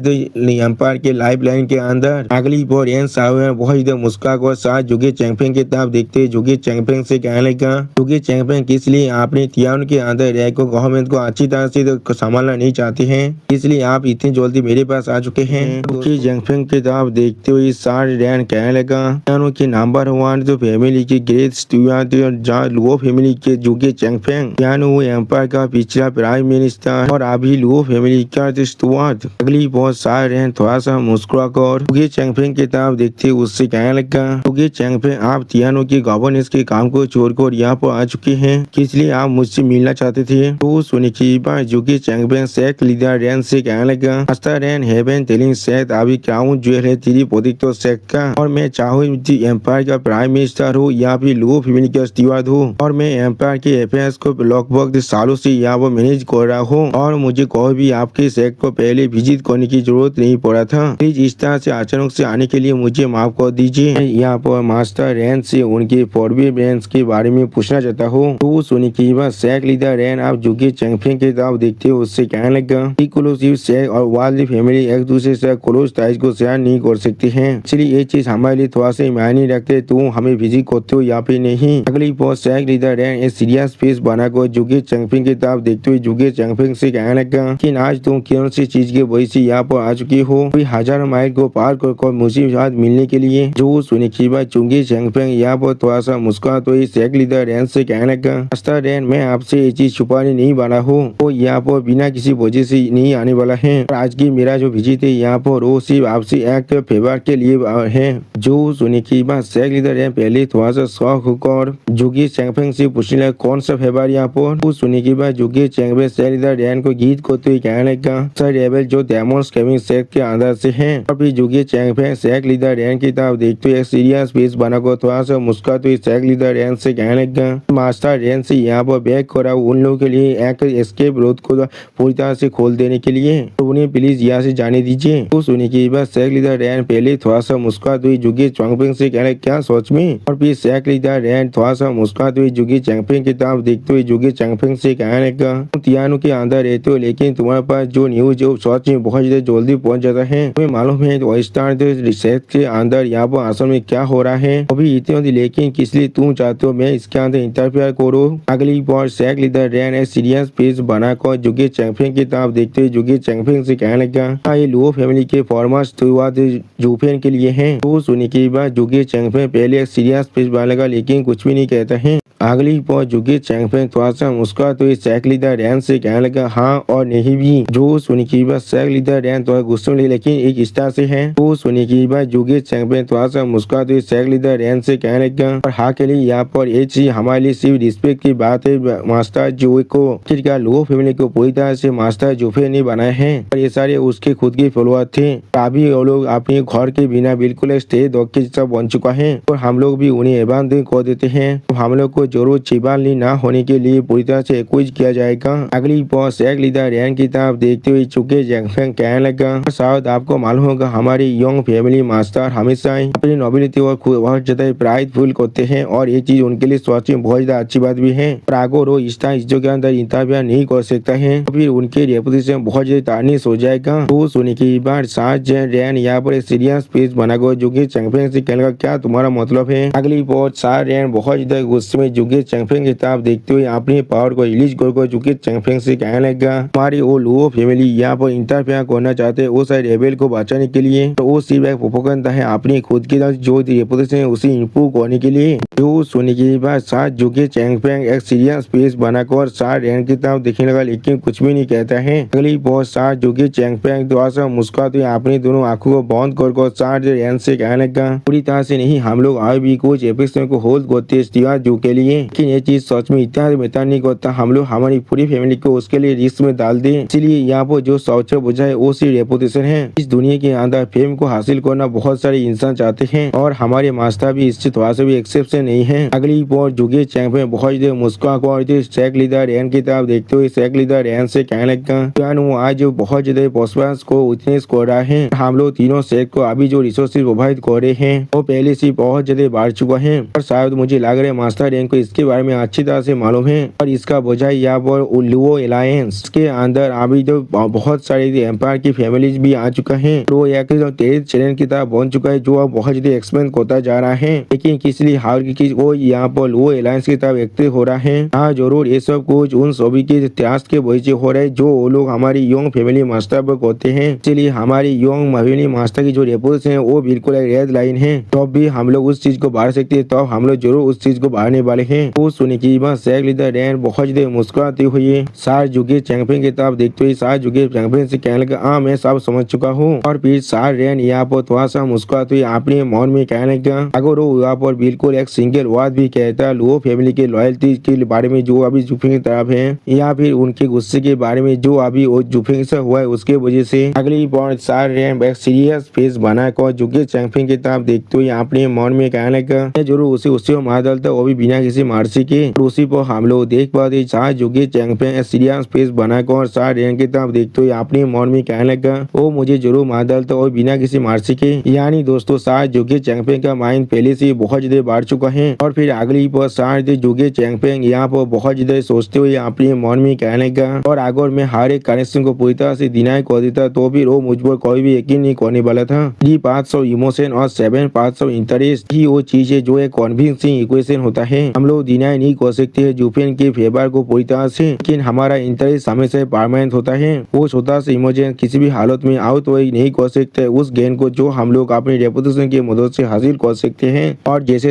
एम्पायर के लाइफ लाइन के अंदर अगली बार एन शाह बहुत इधर मुस्का को शाह जुगे चेंगफेंग की तरफ देखते जुगे चेंगफेंग से कहने लगा, जुगे चेंगफेंग किस लिए आपने तियान के अंदर रह को गवर्नमेंट को अच्छी तरह से संभालना नहीं चाहते हैं, इसलिए आप इतनी जल्दी मेरे पास आ चुके हैं। जुगे चेंगफेंग की तरफ देखते हुए शाह रैन कहने लगा, कि नंबर 1 तो फैमिली की ग्रेट स्टीवर्ड जहाँ लुओ फैमिली के जुगे चेंगफेंग यानी वो एम्पायर का पिछला प्राइम मिनिस्टर और अभी लुओ फैमिली का स्टीवर्ड। अगली बार शाह रैन थोड़ा सा मुस्कुराकर जुगे चेंगफेंग की तरफ देखते उससे कहने लगा, जुगे चेंगफेंग आप तियानो की गवर्नेंस के काम को छोड़कर यहाँ पर आ चुके हैं, इसलिए आप मुझसे मिलना चाहते थे। तो सुनने की बात जुगे चेंगफेंग सेक लीडर रैन से कहने लगा, मास्टर रैन हेवन टेलिंग सेट अभी क्राउन ज्वेल है तेरी प्रोजेक्ट तो सेक का, और मैं चाहूँ एम्पायर का प्राइम मिनिस्टर हो या फिर लुओ फैमिली का स्टीवर्ड हो, और मैं एम्पायर के अफेयर्स को लगभग सालों से यहाँ पर मैनेज कर रहा हूँ और मुझे कोई भी आपके सेक्ट को पहले विजिट करने की जरूरत नहीं पड़ा था। प्लीज इस तरह से अचानक से आने के लिए मुझे माफ कर दीजिए। यहाँ पर मास्टर रैन से उनके फॉरबी ब्रांड्स के बारे में पूछना चाहता हूँ। तो सुनी की बात सेक लीडर रैन आप जुगे चेंगफेंग की तरफ देखते हो उससे कहने लगा, इकोलॉजी सेक और वार्ली फैमिली एक दूसरे से क्लोज टाइज को शेयर नहीं कर सकते हैं, इसलिए ये चीज हमारे लिए थोड़ा सा मायने रखते तो हमें विजिट करते हो या फिर नहीं। अगली बार सेक लीडर रैन एक सीरियस फेस बनाकर जुगे चेंगफेंग की तरफ देखते हुए जुगे चेंगफेंग से कहने लगा कि आज तुम कौन सी चीज के वजह से यहाँ पर आ चुकी हो, हजारों माइल को पार कर मुझे साथ मिलने के लिए। जो सुनी की बात जुगे चेंगफेंग यहाँ पर थोड़ा सा मुस्कुरा तो सेक लीडर रैन से कहने लगा, मास्टर रैन मैं आपसे ये चीज छुपाने नहीं वाला हूँ, वो यहाँ पर बिना किसी वजह से नहीं आने वाला है। आज की मेरा जो विजिट है यहाँ पर वो सिर्फ आपसे एक फेवर के लिए है। जो सुनी की बात सेक लीडर रैन पहले थोड़ा सा शौक होकर जुगे चेंगफेंग से पूछने लगा कौन सा फेवर यहाँ पर। वो सुनी की बात जुगे चेंगफेंग सेक लीडर रैन को गीत करते हुए कहने लगा, सर रेबल जो डेमोन्स केविंग सेक के अंदर से है। और फिर जुगे चेंगफेंग सेक लीडर रैन की तरफ देखते हुए एक सीरियस फेस बनाकर थोड़ा सा मुस्कुराते हुए सेक लीडर रैन से कहने लगा, मास्टर रैन से यहाँ पर बैक करा उन लोगों के लिए एक एस्केप रोड को पूरी तरह से खोल देने के लिए, तो उन्हें प्लीज यहाँ से जाने दीजिए। तो सुनी की बात सेक लीडर रैन पहले थोड़ा सा मुस्कुराते हुए जुगे चेंगफेंग से कहने क्या सोच में। और फिर सेक लीडर रैन थोड़ा सा मुस्कुराते हुए जुगे चेंगफेंग की तरफ देखते हुए जुगे चेंगफेंग से कहने लगा, तुम तियानो के अंदर रहते हो लेकिन तुम्हारे पास जो न्यूज जो सच में बहुत ज्यादा जल्दी पहुंच जाता है। तुम्हें मालूम है तो स्टार रिसर्च के अंदर यहाँ पर असल में क्या हो रहा है अभी इतनी होती, लेकिन किस लिए तुम चाहते हो मैं इसके अंदर इंटरफेयर करूँ। अगली बार सेक लीडर रैन एक सीरियस पेज बनाकर जुगे चेंगफेंग की तरफ देखते हुए जुगे चेंगफेंग से कहने लगा, ये लुओ फैमिली के फॉर्मर स्टीवर्ड जूफेन के लिए है। तो सुनी की बात जुगे चेंगफेंग पहले एक सीरियस पेज बनाएगा लेकिन कुछ भी नहीं कहता है। अगली बार जुगे चेंगफेंग थोड़ा सा मुस्कुरा तो सेक लीडर रैन से कहने लगा, हाँ और नहीं भी। जो सुनी की बात सेक लीडर रैन थोड़ा गुस्से में लेकिन एक स्टार से है। तो सुनी की बात जुगे चेंगफेंग थोड़ा सा मुस्कुरा तो सेक लीडर रैन से कहने लगा, और हाँ के लिए यहाँ पर ये चीज हमारे लिए सिर्फ रिस्पेक्ट की बात है। मास्टर जो को लुओ फैमिली को पूरी तरह से मास्टर जूफे नहीं बनाए हैं और ये सारे उसके खुद के फॉलोअर थे। अभी वो लोग अपने घर के बिना बिल्कुल स्टे डॉग के जैसा बन चुका है और हम लोग भी उन्हें अबांडन कर देते हैं। तो हम लोग को जरूर चिबाली ना होने के लिए पूरी तरह से एक्यूज किया जाएगा। अगली बार सेक लीडर रैन की तरफ देखते हुए जुगे चेंगफेंग कहने लगा, शायद आपको मालूम होगा हमारी यंग फैमिली मास्टर हमेशा अपनी नोबिलिटी और बहुत ज्यादा प्राइड फील करते हैं और ये चीज उनके लिए सच में बहुत ज्यादा अच्छी बात भी है। और अगर वो इस चीजों के अंदर इंटरफेयर नहीं कर सकता है तो फिर उनके रेपुटेशन बहुत ज्यादा तार्निश हो जाएगा। तो सुनी की बात साथ रैन यहाँ पर एक सीरियस पेज बनाकर जुगे चेंगफेंग से कहने लगा, क्या तुम्हारा मतलब है। अगली बार साथ रैन बहुत ज्यादा गुस्से में जुगे चेंगफेंग की तरफ देखते हुए अपने पावर को रिलीज कर जुगे चेंगफेंग से कहने लगा, हमारी वो लुओ फैमिली यहाँ पर इंटरफेयर करना चाहते हैं वो सारे रेबेल को बचाने के लिए, तो वो सिर्फ एक प्रोपेगेंडा है अपनी खुद की जो रेपुटेशन है उसे इंप्रूव करने के लिए। जो सुनी की बात साथ जुगे चेंगफेंग एक सीरियस पेज बनाकर साथ रैन की तरफ देखने लगा लेकिन कुछ भी नहीं कहता है। अगली बार साथ जुगे चेंगफेंग थोड़ा सा मुस्कुराते हुए अपनी दोनों आंखों को बंद कर साथ रैन से कहने लगा, पूरी तरह से नहीं हम लोग आज भी कुछ एपिसोड को होल्ड करते हैं जो के लिए लिए, लेकिन ये चीज सच में इतना बेहतर नहीं होता हम लोग हमारी पूरी फैमिली को उसके लिए रिस्क में डाल दें। इसलिए यहाँ पर जो सबसे बुझा है वो सिर्फ रेपुटेशन है। इस दुनिया के अंदर फेम को हासिल करना बहुत सारे इंसान चाहते हैं और हमारे मास्टर भी इससे थोड़ा सा भी एक्सेप्शन नहीं है। अगली बार जुगे चैंपियन बहुत देर मुस्कुरा कर सेक लीडर रैन की तरफ देखते हुए सेक लीडर रैन से कहने लगा वो आज बहुत ज्यादा पॉस्पर्स को विटनेस कर रहा है। हम लोग तीनों सेक को अभी जो रिसोर्सेज प्रोवाइड कर रहे हैं वो पहले से बहुत ज्यादा बढ़ चुका है और शायद मुझे लग रहा है मास्टर रैन को इसके बारे में अच्छी तरह से मालूम है और इसका बजाय यहाँ पर लुओ एलायंस के अंदर अभी तो बहुत सारे एम्पायर की फैमिलीज भी आ चुका है। तो एक तेज चैनल की तरह बन चुका है जो अब बहुत ज्यादा एक्सपेंड होता जा रहा है, लेकिन किस लिए हाल की वो यहाँ पर लुओ एलायंस की तरफ एक्टिव हो रहा है। हाँ जरूर ये सब कुछ उन सभी के इतिहास के वजह से हो रहा है जो वो लोग हमारी यंग फैमिली मास्टर पर होते हैं। इसलिए हमारी यंग फैमिली मास्टर की जो रेपुटेशन है वो बिल्कुल एक रेड लाइन है। तो भी हम लोग उस चीज को बढ़ा सकते हैं तो हम लोग जरूर उस चीज को बढ़ाने वाले हैं। वो सुने की बात सेक लीडर रैन बहुत ज्यादा मुस्कुराती हुई सार जुगे चैंपियन की तरफ देखते हुए सार जुगे चैंपियन से कहने लगा हाँ मैं सब समझ चुका हूँ। और फिर सार रैन यहाँ पर थोड़ा सा मुस्कुराते हुए अपने मन में कहने लगा अगर वो यहाँ पर बिल्कुल एक सिंगल वर्ड भी कहता लुओ फैमिली के लॉयल्टी के बारे में जो अभी जुफिंग की तरफ है या फिर उनके गुस्से के बारे में जो अभी वो जुफिंग से हुआ है उसके वजह से अगली बार सार रैन एक सीरियस फेस बनाकर जुगे चैंपियन की तरफ देखते हुए अपने मन में कहने लगा जरूर उसे मार डालता वो भी बिना किसी मार्सी के। उसी पर हम लोग देख पाते सार जुगे चैंपियन सीरियस फेस बनाकर सार रैन की तरफ देखते हुए अपने मन में कहने लगा वो मुझे जरूर मार डालता और बिना किसी मार्सी के। यानी दोस्तों सार जुगे चैंपियन का माइंड पहले से बहुत ज्यादा बढ़ चुका है और फिर अगली पर सार जुगे चैंपियन यहाँ पर बहुत ज्यादा सोचते हुए अपने मन में कहने लगा और अगर मैं हर एक कनेक्शन को पूरी तरह से डिनाई कर देता तो फिर वो मुझ पर कोई भी यकीन नहीं करने वाला था। 3 पार्ट्स ऑफ इमोशन और 7 पार्ट्स ऑफ इंटरेस्ट ही वो चीज है जो एक कन्विंसिंग इक्वेशन होता है। हम लोग डिनाई नहीं कर सकते है जुफिन के फेवर को पूरी तरह से, लेकिन हमारा इंटरेस्ट हमेशा परमानेंट होता है। वो छोटा सा इमोशन किसी भी हालत में आउट वही नहीं कर सकते उस गेन को जो हम लोग अपनी रेपुटेशन की मदद से हासिल कर सकते हैं। और जैसे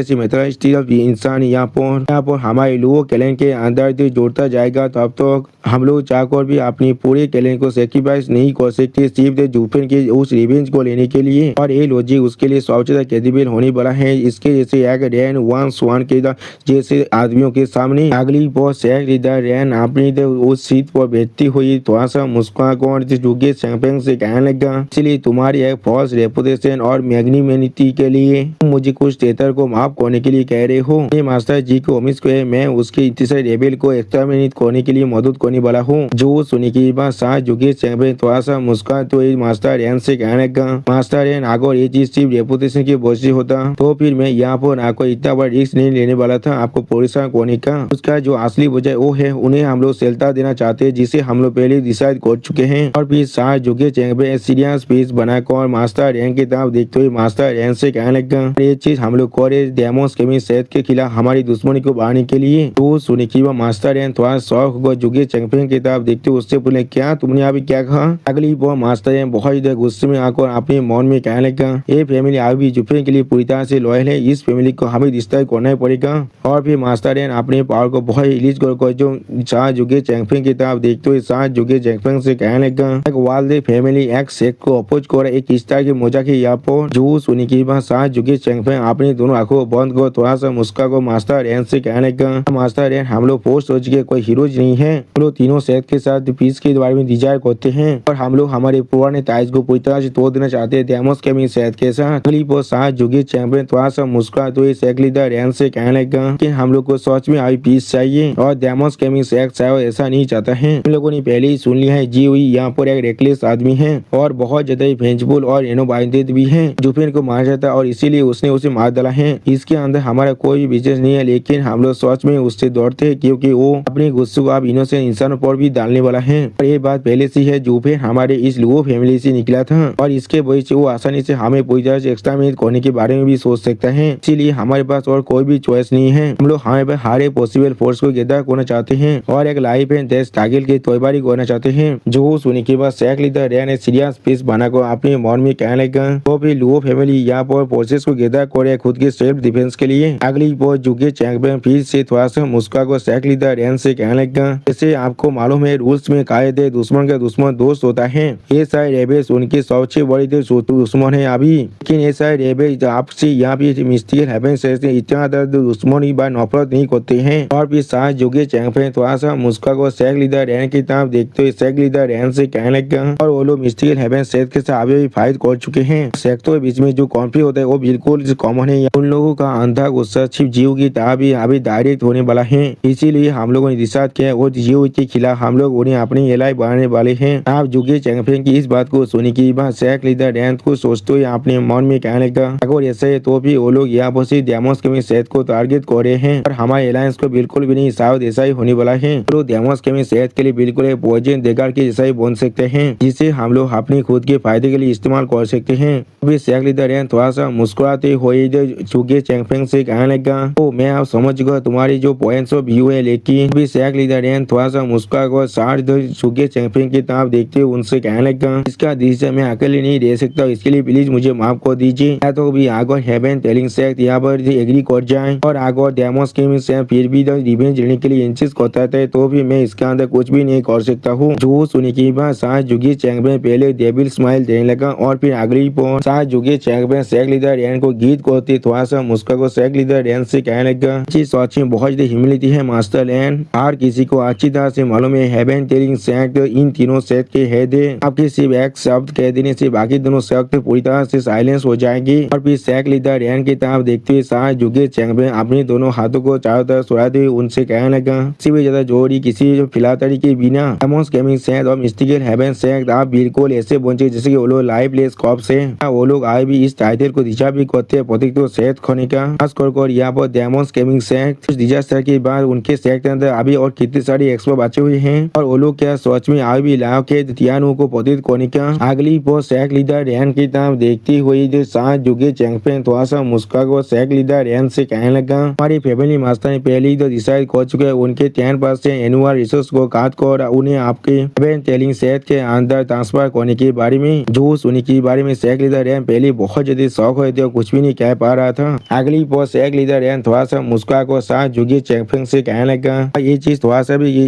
इंसान यहाँ पर हमारे लुओ कैलेंडर के अंदर जोड़ता जाएगा तब तक हम लोग चाहकर भी अपनी पूरे कैलेंडर को सेक्रीफाइस नहीं कर सकते सिर्फ जुफिन के उस रिवेंज को लेने के लिए। और ये लॉजिक उसके लिए सबसे ज्यादा क्रेडिबल होने वाला है। इसके जैसे एक रैन 1 के जैसे आदमियों के सामने अगली पर सेक लीडर रैन अपनी उस सीट पर बैठती हुई थोड़ा सा मुस्कुराकर जुगे चैंपियन से कहने लगा इसलिए तुम्हारी एक फॉल्स रेपुटेशन और मैग्निमेनिटी के लिए मुझे कुछ तेतर को माफ करने के लिए कह रहे हो। ये मास्टर जी को उम्मीद को है मैं उसके तीसरे रेबेल को एक्सटर्मिनेट करने के लिए मदद करने वाला हूँ। जो सुनने की बात साथ जुगे चैंपियन थोड़ा सा मुस्कुरा तो मास्टर रैन से कहने लगा मास्टर रैन अगर ये चीज सिर्फ रेपुटेशन की वजह से होता तो फिर मैं यहाँ पर आपको इतना बड़ा रिस्क नहीं लेने वाला था आपको परेशान करने का। उसका जो असली वजह वो है उन्हें हम लोग सेल्ता देना चाहते हैं जिसे हम लोग पहले डिसाइड कर चुके हैं। और फिर साथ जुगे चैंपियन सीरियस पीस बनाकर मास्टर रैन की तरफ देखते हुए मास्टर रैन से कहने लगा ये चीज हम लोग करे डेमोस के सेहत के खिलाफ हमारी दुश्मनी को बढ़ाने के लिए। तो सुने की मास्टर रैन थोड़ा शौक होकर जुगे चैंपियन की तरफ देखते हुए उससे बोले क्या तुमने अभी क्या कहा। अगली बार मास्टर रैन बहुत ज्यादा गुस्से में आकर अपने मन में कहने लगा ये फैमिली अभी जुफिन के लिए पूरी तरह से लॉयल है इस फैमिली को हमें रिश्ता करना ही पड़ेगा। और फिर मास्टर रैन अपने पावर को बहुत रिलीज कर जो शाह जुगे चैंपियन की तरफ देखते हुए शाह जुगे चैंपियन से कहने लगा एक वाल्दे फैमिली एक सेक को अपोज कर एक इस तरह की मजाक है यहाँ पर। जो सुनी की बात शाह जुगे चैंपियन अपनी दोनों आंखों बंद कर थोड़ा सा मुस्का को मास्टर रैन से कहने लगा मास्टर रैन हम लोग पोस्ट हो चुके कोई हीरोज नहीं है। हम लोग तीनों सेक के साथ पीस के बारे में डिजायर करते हैं और हम लोग हमारे पुराने ताइज को पूरी तरह से तोड़ देना चाहते हैं डेमोस के सेहत के साथ। अगली पर शाह जुगे चैंपियन थोड़ा सा मुस्कुरा तो सेक लीडर रैन से कहने लगा कि हम लोग को सच में अभी पीस चाहिए और डेमोस के सेक शायद ऐसा नहीं चाहता है। हम लोगों ने पहले ही सुन लिया है जी हुई यहाँ पर एक रेकलेस आदमी है और बहुत ज्यादा वेंचफुल और इनोवाइटेड भी है। जुफिन को मार जाता और इसीलिए उसने उसे मार डाला है। इसके अंदर हमारा कोई भी बिजनेस नहीं है लेकिन हम लोग सच में उससे दौड़ते हैं क्योंकि वो अपने गुस्से को अब इनोसेंट इंसानों पर भी डालने वाला है। और ये बात पहले से है जुफिन हमारे इस लुओ फैमिली से निकला था और इसके वजह से वो आसानी से हमें पूरी तरह से एक्सटरमिनेट करने के बारे में भी सोच सकता है। इसीलिए हमारे पास और कोई भी चॉइस नहीं है। हम लोग हमारे पास हर एक पॉसिबल फोर्स को गैदर करना चाहते हैं और एक लाइफ एंड डेथ स्ट्रगल की तैयारी करना चाहते हैं। जो सुनने के बाद सेक लीडर रैन ने सीरियस पीस बनाकर अपने मन में कहने लगा तो फिर लुओ फैमिली यहाँ पर फोर्सेस को गैदर करे खुद के सेल्फ डिफेंस के लिए। अगली बार जुगे चैंपियन फिर से थोड़ा सा मुस्का को सेक लीडर रैन से कहने लगा जैसे आपको मालूम है रूल्स में कायदे दुश्मन का दुश्मन दोस्त होता है। ये सारे रेबेस उनकी सबसे बड़ी दुश्मन है अभी, लेकिन ये सारे रेबेस आपसे यहाँ पे मिस्टेक हैपन से इतना दर्द दुश्मनी बार नफरत नहीं करते हैं। और फिर शाह जुगे चैंगफेंग थोड़ा सा मुस्का को शेख लीडर रैन की तरफ देखते हुए शेख लीडर रैन से कहने लगा और वो लोग मिस्टिकल हेवन शेख के साथ अभी भी फाइट कर चुके हैं। सेक्टों के बीच में जो कॉन्फ्लिक्ट होता है वो बिल्कुल कॉमन है। उन लोगों का अंधा गुस्सा सिर्फ जीव की तरह भी अभी डायरेक्ट होने वाला है। इसीलिए हम लोगों ने डिसाइड किया वो जीव के खिलाफ हम लोग उन्हें अपनी एलाई बनाने वाले हैं। आप जुगे चैंगफेंग की इस बात को सुनने के बाद शेख लीडर रैन को सोचते हुए अपने मन में कहने लगा अगर ऐसा है तो भी वो लोग यहाँ पर सिर्फ डेमोस के सेहत को टारगेट कर रहे हैं और हमारे अलायंस को बिल्कुल भी नहीं, शायद ऐसा ही होने वाला है। तो डेमोस के सेहत के लिए बिल्कुल एक पॉइजन देगार के जैसा ही बन सकते हैं जिसे हम लोग अपने खुद के फायदे के लिए इस्तेमाल कर सकते हैं। अभी शेख लीडर रैन थोड़ा सा मुस्कुराते हुए जुगे चैंगफेंग से कहने लगा तो मैं आप समझ गया तुम्हारी जो पॉइंट्स ऑफ व्यू है, लेकिन अभी शेख लीडर रैन थोड़ा सा मुस्कुरा सार जुगे चैंगफेंग की तरफ देखते हुए उनसे कहने लगा इसका डिसीजन मैं अकेले नहीं दे सकता, इसके लिए प्लीज मुझे माफ कर दीजिए। या तो भी आगो हेवन टेलिंग शेख यहाँ पर एग्री कर जाए और आगो डेमोस के फिर भी रिवेंज लेने के लिए इंसिस्ट करता है तो भी मैं इसके अंदर कुछ भी नहीं कर सकता हूँ। जो सुनने के बाद शाह जुगे चैंगफेंग पहले डेविल स्माइल देने लगा और फिर अगली पर शाह जुगे चैंगफेंग शेख लीडर रैन को गीत करते थोड़ा सा मुस्का को शेख लीडर रैन से कहने लगा सच में बहुत ह्यूमिलिटी है मास्टर रैन, हर किसी को अच्छी तरह से मालूम है हेवन टेलिंग शेख इन तीनों शेख के हेड है। आपके सिर्फ एक शब्द कह देने से बाकी दोनों शेख पूरी तरह से साइलेंस हो जाएगी। और फिर शेख लीडर रैन की तरफ देखते हुए शाह जुगे चैंगफेंग अपने दोनों हाथों को चारों तरफ सुराते हुए उनसे कहने लगा किसी भी ज्यादा जोड़ी किसी फिलातरी के बिना डेमोस गेमिंग शेख और मिस्टिकल हेवन शेख आप बिल्कुल ऐसे पहुंचे जैसे कि वो लोग लाइव लेस कॉप से वो लोग आए भी इस टाइटल को दिशा भी करते हैं प्रतीक तो सेहत खोने का खास कर यहाँ पर डेमोस गेमिंग शेख कुछ डिजास्टर के बाद उनके शेख के अंदर अभी और कितनी सारी एक्सपो बचे हुए हैं और वो लोग क्या सच में आए भी लाभ के तियानों को प्रतीत करने का। अगली पर शेख लीडर रैन की तरफ देखती हुई जो शाह जुगे चैंगफेंग थोड़ा सा मुस्का को शेख लीडर रैन से कहने लगा हमारी फैमिली मास्टर ने पहले ही तो डिसाइड कर चुके हैं उनके 10% एनुअल रिसोर्स को काट कर उन्हें आपके हेवन टेलिंग शेख के अंदर ट्रांसफर करने के बारे में जो सुनी के बारे में शेख लीडर रैन पहले बहुत ज्यादा शौक हुए थे और कुछ भी नहीं कह पा रहा था। अगली पर शेख लीडर रैन थोड़ा सा मुस्का को शाह जुगे चैंगफेंग से कहने लगा ये चीज थोड़ा सा भी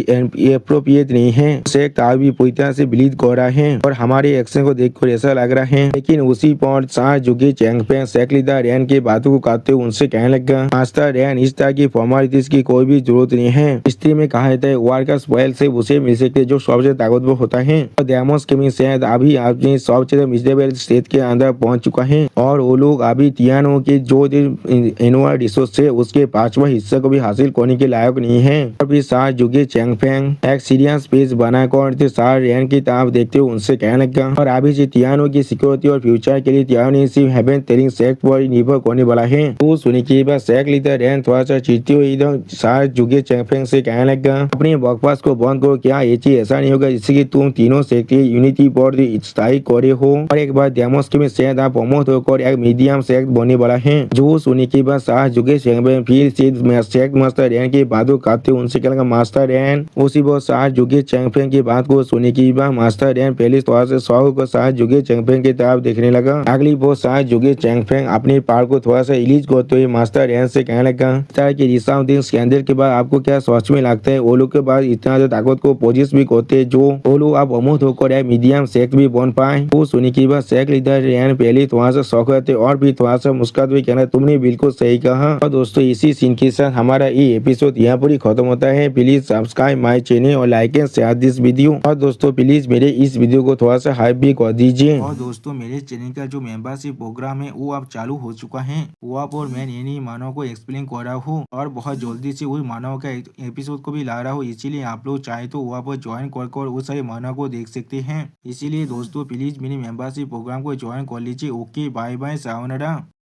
अप्रोप्रिएट नहीं है। शेख तार भी पूरी तरह से बिलीव कर रहा है और हमारे एक्शन को देखकर ऐसा लग रहा है, लेकिन उसी पर शाह जुगे चैंगफेंग शेख लीडर रैन के बातों को काटते हुए उनसे कहने लगा मास्टर रैन इस तरह की फॉर्मेलिटीज की कोई भी जरूरत नहीं है। हिस्ट्री में कहा जाता है वार का स्पॉइल से उसे मिल सकते जो सबसे ताकतवर होता है और डेमोस गेमिंग शेख अभी अपने सबसे मिजरेबल स्टेट के अंदर पहुंच चुका है और वो लोग अभी तियानो के जो एनुअल रिसोर्स है उसके 5वां हिस्सा को भी हासिल करने के लायक नहीं है। और फिर शाह जुगे चैंगफेंग एक सीरियस पेज बनाकर शाह रैन की तरफ देखते हुए उनसे कहने लगा और अभी से तियानो की सिक्योरिटी और फ्यूचर के लिए तियानो सिर्फ हेवन टेलिंग शेख पर निर्भर करने वाला है। तो सुनने के बाद शेख लीडर रैन थोड़ा सा चिढ़ते हुए इधर शाह जुगे चैंगफेंग से कहने लगा अपने बकवास को बंद करो, क्या ये चीज ऐसा नहीं होगा जिससे कि तुम तीनों शेख की यूनिटी पर स्थायी करे हो और एक बार डेमोस के शेख आप प्रमोट होकर एक मीडियम शेख बनने वाला है। जो सुनने के बाद शाह जुगे चैंगफेंग फिर से शेख मास्टर रैन की बातों काटते उनसे कहने लगा मास्टर रैन। उसी पर शाह जुगे चैंगफेंग की बात को सुनने के बाद मास्टर रैन पहले थोड़ा सा शौक को शाह जुगे चैंगफेंग की तरफ देखने लगा। अगली बार शाह जुगे चैंगफेंग अपने पार को थोड़ा सा रिलीज करते हुए मास्टर रैन से कहने लगा इस तरह की रिसाउंडिंग स्कैंडल के बाद आपको क्या सोच में लगता है वो लोग के बाद इतना ज्यादा ताकत को पोजिस भी करते हैं जो वो लोग आप अमूत होकर एक मीडियम शेख भी बन पाए। वो सुनी की बात शेख लीडर रैन पहले थोड़ा सा शौक रहते और भी थोड़ा सा मुस्कुराते हुए कहना तुमने बिल्कुल सही कहा। और दोस्तों इसी सीन के साथ हमारा ये एपिसोड यहाँ पर ही खत्म होता है। प्लीज सब्सक्राइब माई चैनल और like and share this video. और दोस्तों प्लीज मेरे इस वीडियो को थोड़ा सा हाइप भी कर दीजिए। और दोस्तों मेरे चैनल का जो मेंबरशिप प्रोग्राम है वो अब चालू हो चुका है। वो आप और मैं नई मानव को एक्सप्लेन कर रहा हूँ और बहुत जल्दी से वही मानव का एपिसोड को भी ला रहा हूँ, इसीलिए आप लोग चाहे तो वहाँ पर ज्वाइन कर उस सारे मानव को देख सकते हैं। इसीलिए दोस्तों प्लीज मेरी मेंबरशिप प्रोग्राम को ज्वाइन कर लीजिए। Okay bye bye sayonara.